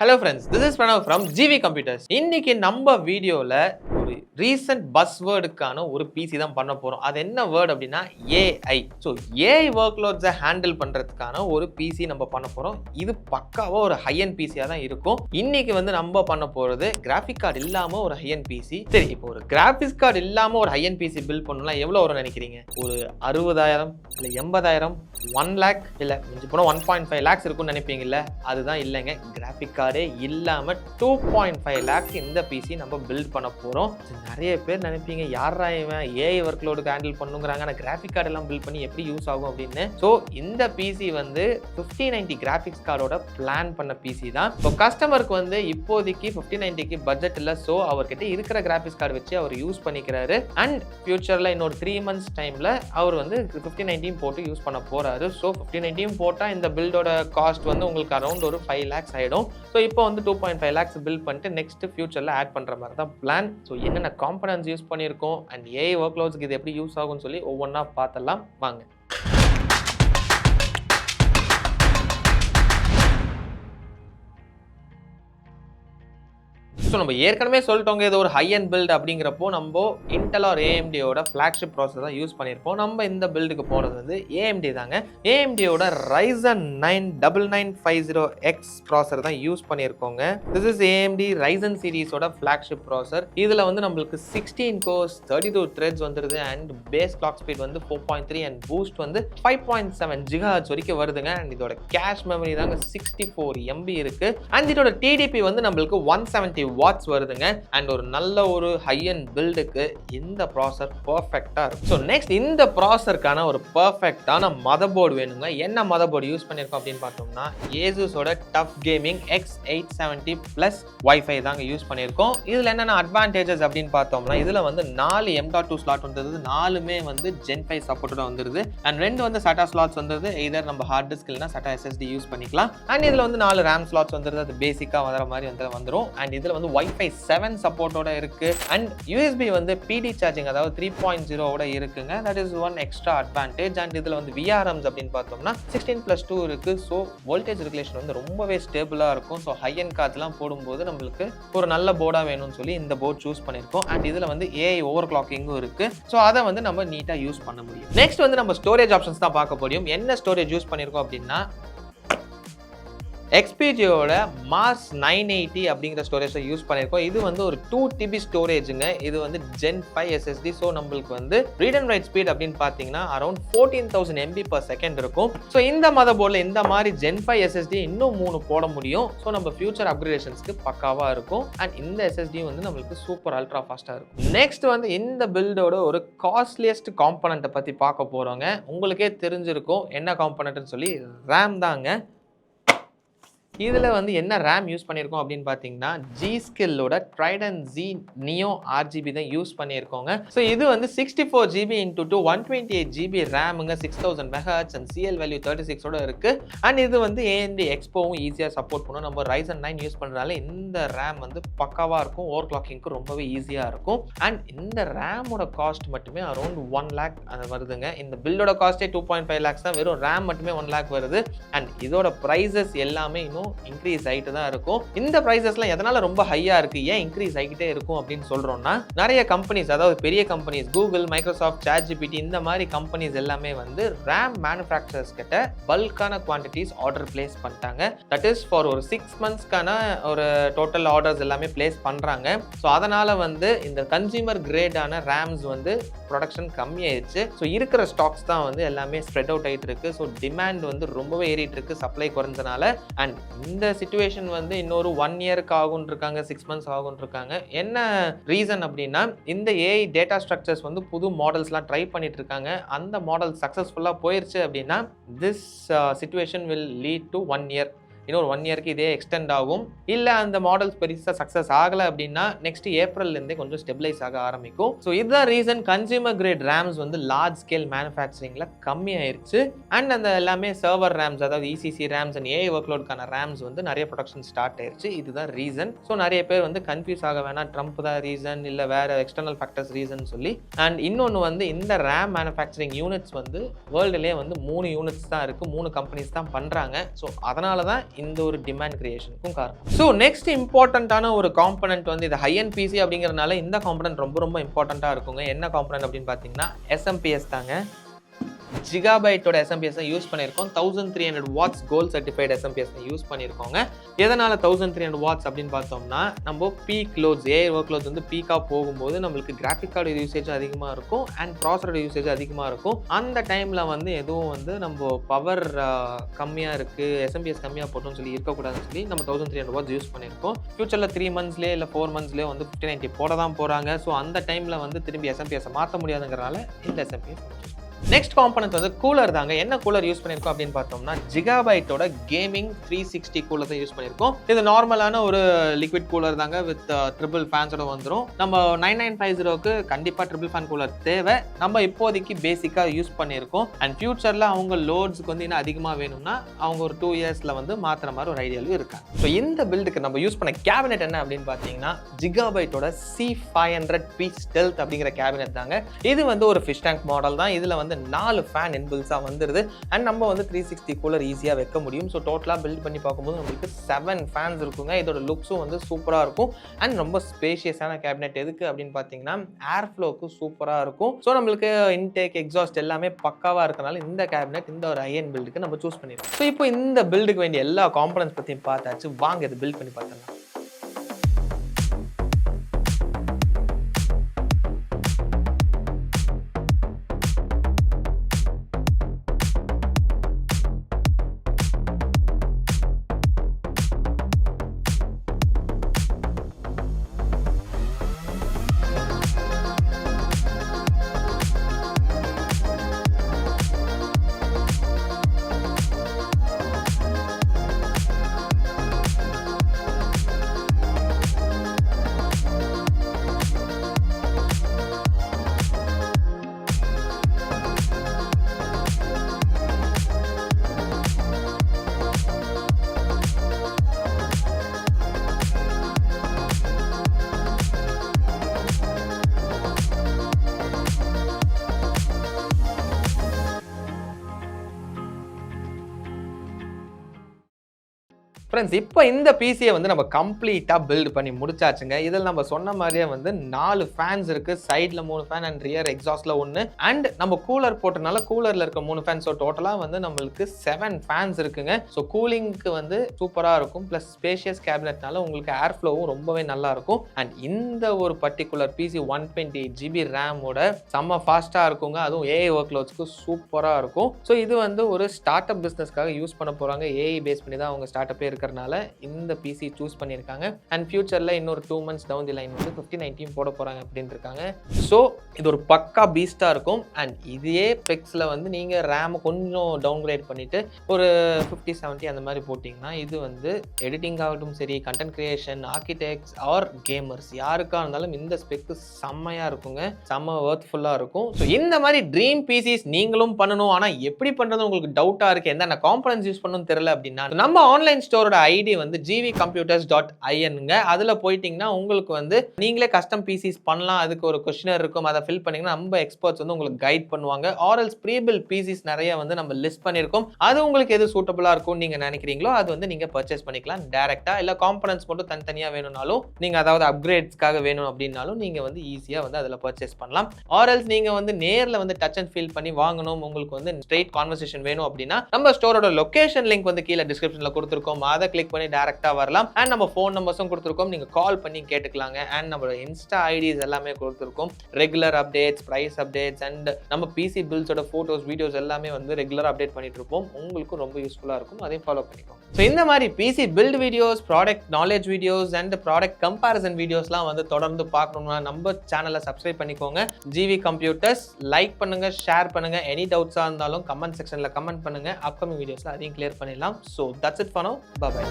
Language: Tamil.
Hello friends, this is Pranav from GV Computers. இன்னைக்கு நம்ம வீடியோல ஒரு ரீசன்ட் பஸ்வேர்டுக்கான ஒரு பிசி தான் பண்ண போறோம். அது என்ன வேர்ட் அப்படின்னா AI. ஸோ AI ஒர்க்லோட்ஸை ஹேண்டில் பண்றதுக்கான ஒரு பிசி நம்ம பண்ண போறோம். இது பக்காவா ஒரு ஹை அண்ட் பிசியா தான் இருக்கும். இன்னைக்கு நம்ம பண்ண போறது கிராஃபிக் கார்டு இல்லாம ஒரு ஹை அண்ட் பிசி. சரி, இப்போ ஒரு கிராஃபிக்ஸ் கார்டு இல்லாம ஒரு ஹை அண்ட் பிசி பில்ட் பண்ணணும்னா எவ்வளவு வரும் நினைக்கிறீங்க? ஒரு 60,000 இல்ல 80,000, 1 lakh இல்ல மிஞ்சி போனா 1.5 lakhs இருக்கும்னு நினைப்பீங்கல்ல? அதுதான் இல்லைங்க. கிராஃபிக் கார்டே இல்லாம 2.5 lakhs இந்த பிசி நம்ம பில்ட் பண்ண போறோம். நிறைய பேர் நினைப்பீங்க, யாரா இவன் AI ஒர்க் லோடுக்கு ஹேண்டில் பண்ணுங்கிறாங்க, ஆனால் கிராஃபிக் கார்டு எல்லாம் பில்ட் பண்ணி எப்படி யூஸ் ஆகும் அப்படின்னு. ஸோ இந்த பிசி 5090 கிராஃபிக்ஸ் கார்டோட பிளான் பண்ண பிசி தான். இப்போ கஸ்டமருக்கு இப்போதைக்கு 5090க்கு பட்ஜெட் இல்லை. ஸோ அவர்கிட்ட இருக்கிற கிராஃபிக்ஸ் கார்டு வச்சு அவர் யூஸ் பண்ணிக்கிறாரு. அண்ட் ஃபியூச்சர்ல இன்னொரு 3 months டைம்ல அவர் 5090 போட்டு யூஸ் பண்ண போறாரு. ஸோ 5090 போட்டா இந்த பில்டோட காஸ்ட் உங்களுக்கு அரௌண்ட் ஒரு 5 lakhs ஆயிடும். ஸோ இப்போ 2.5 lakhs பில்ட் பண்ணிட்டு நெக்ஸ்ட் ஃபியூச்சர்ல ஆட் பண்ற மாதிரி தான் பிளான். ஸோ என்னென்ன காம்பனன்ட்ஸ் யூஸ் பண்ணியிருக்கோம் அண்ட் AI ஒர்க்லோட்ஸ்க்கு இது எப்படி யூஸ் ஆகும்னு சொல்லி ஒவ்வொன்றா பார்த்தலாம் வாங்க. ஸோ நம்ம ஏற்கனவே சொல்லிட்டோங்க, இது ஒரு ஹை அண்ட் பில்ட் அப்படிங்கிறப்போ நம்ம இன்டெல் ஆர் AMDயோட ஃப்ளாக்ஷிப் ப்ராசஸ் தான் யூஸ் பண்ணியிருப்போம். நம்ம இந்த பில்டுக்கு போனது AMD தாங்க. AMDயோட Ryzen 9 9950X ப்ராசர் தான் யூஸ் பண்ணியிருக்கோங்க. திஸ் இஸ் AMD Ryzen சீரிஸோட ஃப்ளாக்ஷிப் ப்ராசர். இதில் நம்மளுக்கு 16 cores 32 threads வந்துருது and base clock speed 4.3 and boost 5.7 GHz வரைக்கும் வருதுங்க. அண்ட் இதோட கேஷ் மெமரி தாங்க 64 MB இருக்கு. அண்ட் இதோட TDP நம்மளுக்கு 170 watts வருதுங்க. அண்ட் ஒரு நல்ல ஒரு ஹை அண்ட் பில்டுக்கு இந்த ப்ராசர் பர்ஃபெக்டா இருக்கும். ஸோ நெக்ஸ்ட் இந்த ப்ராசருக்கான ஒரு பர்ஃபெக்டான மதர் போர்டு வேணுங்க. என்ன மதர் போர்டு யூஸ் பண்ணியிருக்கோம் அப்படின்னு பார்த்தோம்னா ஏசூஸோட tough gaming X870 Plus Wi-Fi தாங்க யூஸ் பண்ணியிருக்கோம். இதில் என்னென்ன அட்வான்டேஜஸ் அப்படின்னு பார்த்தோம்னா இதில் 4 M.2 ஸ்லாட் வந்துருது. 4மே Gen 5 சப்போர்ட்டோட வந்துருது. அண்ட் 2 SATA ஸ்லாட்ஸ் வந்துருது. எய்தர் நம்ம ஹார்ட் டிஸ்க் இல்லைனா SATA SSD யூஸ் பண்ணிக்கலாம். அண்ட் இதில் 4 RAM ஸ்லாட்ஸ் வந்துருது. அது பேசிக்காக வர மாதிரி வந்துடும். அண்ட் இதில் Wi-Fi 7 சப்போர்ட்டோட இருக்கு. அண்ட் USB PD சார்ஜிங் அதாவது 3.0 ஓட இருக்குங்க. That is one extra advantage. And இதுல VRMs அப்படின்னு பார்த்தோம்னா 16+2 இருக்கு. ஸோ வோல்டேஜ் ரெகுலேஷன் ரொம்பவே ஸ்டேபிளா இருக்கும். ஸோ ஹை அண்ட் கார்ட்ஸ்லாம் போடும்போது நம்மளுக்கு ஒரு நல்ல போர்டா வேணும்னு சொல்லி இந்த போர்ட் சூஸ் பண்ணியிருக்கோம். அண்ட் இதுல AI ஓவர் கிளாக்கிங்கும் இருக்கு. ஸோ அதை நம்ம நீட்டா யூஸ் பண்ண முடியும். நெக்ஸ்ட் நம்ம ஸ்டோரேஜ் ஆப்ஷன்ஸ் தான் பார்க்க முடியும். என்ன ஸ்டோரேஜ் யூஸ் பண்ணியிருக்கோம் அப்படின்னா XPGயோட Mars 980 அப்படிங்கிற ஸ்டோரேஜ் யூஸ் பண்ணியிருக்கோம். இது ஒரு 2 TB ஸ்டோரேஜுங்க. இது Gen 5 SSD. ஸோ நம்மளுக்கு ரீட் அண்ட் ரைட் ஸ்பீட் அப்படின்னு பார்த்தீங்கன்னா அரௌண்ட் 14,000 MB/s இருக்கும். ஸோ இந்த மதர் போர்டில் இந்த மாதிரி Gen 5 SSD இன்னும் 3 போட முடியும். ஸோ நம்ம ஃபியூச்சர் அப்கிரேடேஷன்ஸ்க்கு பக்காவா இருக்கும். அண்ட் இந்த SSD நம்மளுக்கு சூப்பர் அல்ட்ரா ஃபாஸ்டா இருக்கும். நெக்ஸ்ட் இந்த பில்டோட ஒரு காஸ்ட்லியஸ்ட் காம்பனண்ட்டை பத்தி பார்க்க போறோங்க. உங்களுக்கே தெரிஞ்சிருக்கும் என்ன காம்பனண்ட்னு சொல்லி, RAM தாங்க. இதில் என்ன RAM யூஸ் பண்ணியிருக்கோம் அப்படின்னு பார்த்தீங்கன்னா G-Skillோட Trident Z Neo RGB தான் யூஸ் பண்ணியிருக்கோங்க. ஸோ இது 64 GB × 128 GB ரேமுங்க. 6000 MHz and CL value 36 இருக்கு. அண்ட் இது AMD Expoவும் ஈஸியாக சப்போர்ட் பண்ணும். நம்ம Ryzen 9 யூஸ் பண்ணுறதுனால இந்த RAM பக்காவாக இருக்கும். ஓவர் கிளாக்கிங்க்கு ரொம்பவே ஈஸியாக இருக்கும். அண்ட் இந்த ரேமோட காஸ்ட் மட்டுமே அரௌண்ட் 1 lakh வருதுங்க. இந்த பில்டோட காஸ்ட்டே 2.5 lakhs தான். வெறும் RAM மட்டுமே 1 lakh வருது. அண்ட் இதோட ப்ரைஸஸ் எல்லாமே இன்னும் இன்க்ரீஸ் ஆகிட்டு தான் இருக்கும். இந்த ப்ரைஸஸ்லாம் எதனால ரொம்ப ஹையா இருக்கு, ஏன் இன்க்ரீஸ் ஆகிட்டே இருக்கும் அப்படின்னு சொல்றோம்னா, நிறைய கம்பெனிஸ் அதாவது பெரிய கம்பெனிஸ் கூகுள், மைக்ரோசாஃப்ட், ChatGPT இந்த மாதிரி கம்பெனிஸ் எல்லாமே RAM மேனுஃபேக்சரர்ஸ் கிட்ட பல்கான குவான்டிட்டிஸ் ஆர்டர் பிளேஸ் பண்ணிட்டாங்க. தட் இஸ் ஃபார் ஒரு 6 monthsக்கான ஒரு டோட்டல் ஆர்டர்ஸ் எல்லாமே பிளேஸ் பண்றாங்க. ஸோ அதனால இந்த கன்சியூமர் கிரேடான ரேம்ஸ் ப்ரொடக்ஷன் கம்மியாயிடுச்சு. ஸோ இருக்கிற ஸ்டாக்ஸ் தான் எல்லாமே ஸ்ப்ரெட் அவுட் ஆகிட்டு இருக்கு. ஸோ டிமாண்ட் ரொம்பவே ஏறிட்டு இருக்கு சப்ளை குறைஞ்சனால. அண்ட் இந்த சிச்சுவேஷன் இன்னொரு 1 yearக்கு ஆகும் இருக்காங்க, 6 months ஆகும் இருக்காங்க. என்ன ரீசன் அப்படின்னா இந்த AI டேட்டா ஸ்ட்ரக்சர்ஸ் புது மாடல்ஸ்லாம் ட்ரை பண்ணிட்டு இருக்காங்க. அந்த மாடல் சக்ஸஸ்ஃபுல்லா போயிருச்சு அப்படின்னா this situation will lead to 1 year. இன்னொரு 1 yearக்கு இதே எக்ஸ்டெண்ட் ஆகும். இல்லை அந்த மாடல்ஸ் பெருசாக சக்ஸஸ் ஆகலை அப்படின்னா நெக்ஸ்ட் ஏப்ரல்லேருந்தே கொஞ்சம் ஸ்டெபிலைஸ் ஆக ஆரம்பிக்கும். ஸோ இதுதான் reason consumer grade RAMs large scale மேனுஃபேக்சரிங்கில் கம்மியாயிருச்சு. அண்ட் அந்த எல்லாமே சர்வர் ரேம்ஸ் அதாவது ECC ரேம்ஸ் அண்ட் AI ஒர்க்லோடுக்கான ரேம்ஸ் நிறைய ப்ரொடக்ஷன் ஸ்டார்ட் ஆயிருச்சு. இதுதான் ரீசன். ஸோ நிறைய பேர் கன்ஃபியூஸ் ஆக வேணாம், ட்ரம்ப் தான் ரீசன் இல்லை வேற எக்ஸ்டர்னல் ஃபேக்டர்ஸ் ரீசன் சொல்லி. அண்ட் இன்னொன்று இந்த ரேம் மேனுஃபேக்சரிங் யூனிட்ஸ் வேர்ல்டுலேயே 3 யூனிட்ஸ் தான் இருக்குது, 3 கம்பெனிஸ் தான் பண்ணுறாங்க. ஸோ அதனால தான் இந்த ஒரு டிமாண்ட் கிரியேஷனுக்கும் காரணம். ஸோ நெக்ஸ்ட் இம்பார்ட்டண்ட்டான ஒரு காம்பனன்ட் வந்து இது ஹை அண்ட் பிசி அப்படிங்கிறதுனால இந்த காம்பனன்ட் ரொம்ப ரொம்ப இம்பார்ட்டண்ட்டாக இருக்குங்க. என்ன காம்பனன்ட் அப்படின்னு பார்த்தீங்கன்னா எஸ்எம்பிஎஸ் தாங்க. ஜிகாபைட்டோட எஸ்எம்பிஎஸ் யூஸ் பண்ணியிருக்கோம். 1300 watts gold certified SMPS use பண்ணியிருக்கோங்க. எதனால் 1300 வாட்ஸ் அப்படின்னு பார்த்தோம்னா நம்ம peak loads AI work loads வந்து பீக்காக போகும்போது நம்மளுக்கு கிராஃபிக் கார்டு யூசேஜ் அதிகமாக இருக்கும் அண்ட் ப்ராசஸர் யூசேஜ் அதிகமாக இருக்கும். அந்த டைமில் வந்து எதுவும் வந்து நம்ம பவர் கம்மியாக இருக்குது எஸ்எம்பிஎஸ் கம்மியாக போட்டோம்னு சொல்லி இருக்கக்கூடாதுன்னு சொல்லி நம்ம 1300 வாட்ஸ் யூஸ் பண்ணியிருக்கோம். ஃபியூச்சரில் 3 மந்த்ஸ்லேயே இல்லை 4 மந்த்ஸ்லேயே வந்து 1590 போட தான் போகிறாங்க. ஸோ அந்த டைமில் வந்து திரும்பி எஸ்எம்பிஎஸை மாற்ற முடியாதுங்கிறனால இந்த எஸ்எம்பிஎஸ். நெக்ஸ்ட் காம்பனன்ட் வந்து கூலர் தாங்க. என்ன கூலர் யூஸ் பண்ணியிருக்கோம் அப்படின்னு பார்த்தோம்னா ஜிகாபைட்டோட கேமிங் 360 கூலர் தான் யூஸ் பண்ணியிருக்கோம். இது நார்மலான ஒரு லிக்விட் கூலர் தாங்க வித் ட்ரிபிள் ஃபேன்ஸோட வந்துடும். நம்ம 9950க்கு கண்டிப்பாக ட்ரிபிள் ஃபேன் கூலர் தேவை. நம்ம இப்போதைக்கு பேசிக்காக யூஸ் பண்ணியிருக்கோம். அண்ட் ஃபியூச்சரில் அவங்க லோட்ஸுக்கு வந்து இன்னும் அதிகமாக வேணும்னா அவங்க ஒரு 2 இயர்ஸில் வந்து மாற்றுற மாதிரி ஒரு ஐடியாலும் இருக்காங்க. ஸோ இந்த பில்டுக்கு நம்ம யூஸ் பண்ண கேபினெட் என்ன அப்படின்னு பார்த்தீங்கன்னா ஜிகாபைட்டோட C500P ஸ்டெல்த் அப்படிங்கிற கேபினெட் தாங்க. இது வந்து ஒரு ஃபிஷ் டேங்க் மாடல் தான். இதில் வந்து 4 ஃபேன் இன்பில்ஸாக வந்துடுது அண்ட் நம்ம வந்து 360 கூலர் ஈஸியாக வைக்க முடியும். ஸோ டோட்டலாக பில்ட் பண்ணி பார்க்கும்போது நம்மளுக்கு 7 ஃபேன்ஸ் இருக்குங்க. இதோட லுக்ஸும் வந்து சூப்பராக இருக்கும் அண்ட் ரொம்ப ஸ்பேஷியஸான கேபினெட். எதுக்கு அப்படின்னு பார்த்தீங்கன்னா ஏர் ஃப்ளோக்கு சூப்பராக இருக்கும். ஸோ நம்மளுக்கு இன்டேக் எக்ஸாஸ்ட் எல்லாமே பக்காவாக இருக்கனால இந்த கேபினெட் இந்த ஒரு ஐஎன் பில்டுக்கு நம்ம சூஸ் பண்ணிடுவோம். ஸோ இப்போ இந்த பில்டுக்கு வேண்டிய எல்லா காம்பனன்ட்ஸ் பற்றியும் பார்த்தாச்சு. வாங்க இது பில்ட் பண்ணி பார்த்துடலாம். ஃப்ரெண்ட்ஸ் இப்போ இந்த பிசியை வந்து நம்ம கம்ப்ளீட்டாக பில்ட் பண்ணி முடிச்சாச்சுங்க. இதில் நம்ம சொன்ன மாதிரியே வந்து 4 ஃபேன்ஸ் இருக்குது. சைடில் 3 ஃபேன் அண்ட் ரியர் எக்ஸாஸ்டில் 1 அண்ட் நம்ம கூலர் போட்டனால கூலரில் இருக்க 3 ஃபேன். ஸோ டோட்டலாக வந்து நம்மளுக்கு 7 ஃபேன்ஸ் இருக்குங்க. ஸோ கூலிங்க்கு வந்து சூப்பராக இருக்கும். ப்ளஸ் ஸ்பேஷியஸ் கேபினெட்னால உங்களுக்கு ஏர் ஃப்ளோவும் ரொம்பவே நல்லா இருக்கும். அண்ட் இந்த ஒரு பர்டிகுலர் பிசி 128 GB ரேமோட செம்ம ஃபாஸ்ட்டாக இருக்குங்க. அதுவும் ஏஐ ஒர்க் லோட்ஸ்க்கு சூப்பராக இருக்கும். ஸோ இது வந்து ஒரு ஸ்டார்ட் அப் பிஸ்னஸ்க்காக யூஸ் பண்ண போகிறாங்க. ஏஐ பேஸ் பண்ணி தான் அவங்க ஸ்டார்ட் அப்பே இருக்கிறனால இந்த பிசி சூஸ் பண்ணியிருக்காங்க. அண்ட் ஃபியூச்சரில் இன்னொரு 2 months டவுன் தி லைன் வந்து 5090 போட போகிறாங்க அப்படின்னு இருக்காங்க. ஸோ இது ஒரு பக்கா பீஸ்டாக இருக்கும். அண்ட் இதே பெக்ஸில் வந்து நீங்கள் ரேம் கொஞ்சம் டவுன்கிரேட் பண்ணிவிட்டு ஒரு 5070 அந்த மாதிரி போட்டிங்கன்னா இது வந்து எடிட்டிங் ஆகட்டும் சரி, content creation, architects or gamers யாருக்காக இருந்தாலும் இந்த ஸ்பெக்கு செம்மையாக இருக்குங்க. செம்ம ஒர்த்ஃபுல்லாக இருக்கும். ஸோ இந்த மாதிரி ட்ரீம் பிசிஸ் நீங்களும் பண்ணணும். ஆனால் எப்படி பண்ணுறது உங்களுக்கு டவுட்டாக இருக்குது, எந்த காம்பனன்ட்ஸ் யூஸ் பண்ணணும்னு தெரியல அப்படின்னா நம்ம ஆன்லைன் ஸ்டோரோட ஐடி வந்து gvcomputers.inங்க. அதில் போயிட்டீங்கன்னா உங்களுக்கு வந்து நீங்களே கஸ்டம் பிசிஸ் பண்ணலாம். அதுக்கு ஒரு கொஸ்டினர் இருக்கும். அதை ஃபில் பண்ணிங்கன்னா நம்ம எக்ஸ்பர்ட்ஸ் வந்து உங்களுக்கு கைட் பண்ணுவாங்க. ஆர்எல்ஸ் ப்ரீபில் பிசிஸ் நிறைய வந்து நம்ம லிஸ்ட் பண்ணியிருக்கோம். அது உங்களுக்கு எது சூட்டபுளாக இருக்கும்னு நீங்கள் நினைக்கிறீங்களோ அது வந்து நீங்கள் பர்ச்சேஸ் பண்ணிக்கலாம் டேரெக்டாக. இல்லை காம்பனன்ட்ஸ் மட்டும் தனித்தனியாக வேணும்னாலும் நீங்கள் அதாவது அப்கிரேட்ஸ்க்காக வேணும் அப்படின்னாலும் நீங்கள் வந்து ஈஸியாக வந்து அதில் பர்ச்சேஸ் பண்ணலாம். ஆர்எல்ஸ் நீங்கள் வந்து நேரில் வந்து டச் அண்ட் ஃபீல் பண்ணி வாங்கணும், உங்களுக்கு வந்து ஸ்ட்ரெயிட் கான்வர்சேஷன் வேணும் அப்படின்னா நம்ம ஸ்டோரோட லொகேஷன் லிங்க் வந்து கீழே டிஸ்கிரிப்ஷனில் கொடுத்துருக்கோம். அதை கிளிக் பண்ணி டைரக்டா வரலாம். அண்ட் நம்ம ஃபோன் நம்பர்ஸும் கொடுத்துருக்கோம். நீங்க கால் பண்ணி கேட்டுக்கலாங்க. அண்ட் நம்மளோட இன்ஸ்டா ஐடிஸ் எல்லாமே கொடுத்துருக்கோம். Regular updates, price updates and நம்ம பிசி பில்ஸோட போட்டோஸ், வீடியோஸ் எல்லாமே வந்து ரெகுலர் அப்டேட் பண்ணிட்டு இருப்போம். உங்களுக்கும் ரொம்ப யூஸ்ஃபுல்லா இருக்கும். அதையும் ஃபாலோ பண்ணிக்கோங்க. ஸோ இந்த மாதிரி PC build videos, product knowledge videos and product comparison வீடியோஸ்லாம் வந்து தொடர்ந்து பார்க்கணும்னா நம்ம சேனலை சப்ஸ்கிரைப் பண்ணிக்கோங்க. ஜிவி கம்ப்யூட்டர்ஸ் லைக் பண்ணுங்க, ஷேர் பண்ணுங்க. எனி டவுட்ஸாக இருந்தாலும் கமெண்ட் செக்ஷனில் கமெண்ட் பண்ணுங்க. அப்கமிங் வீடியோஸில் அதையும் கிளியர் பண்ணிடலாம். So that's it for now. Bye by.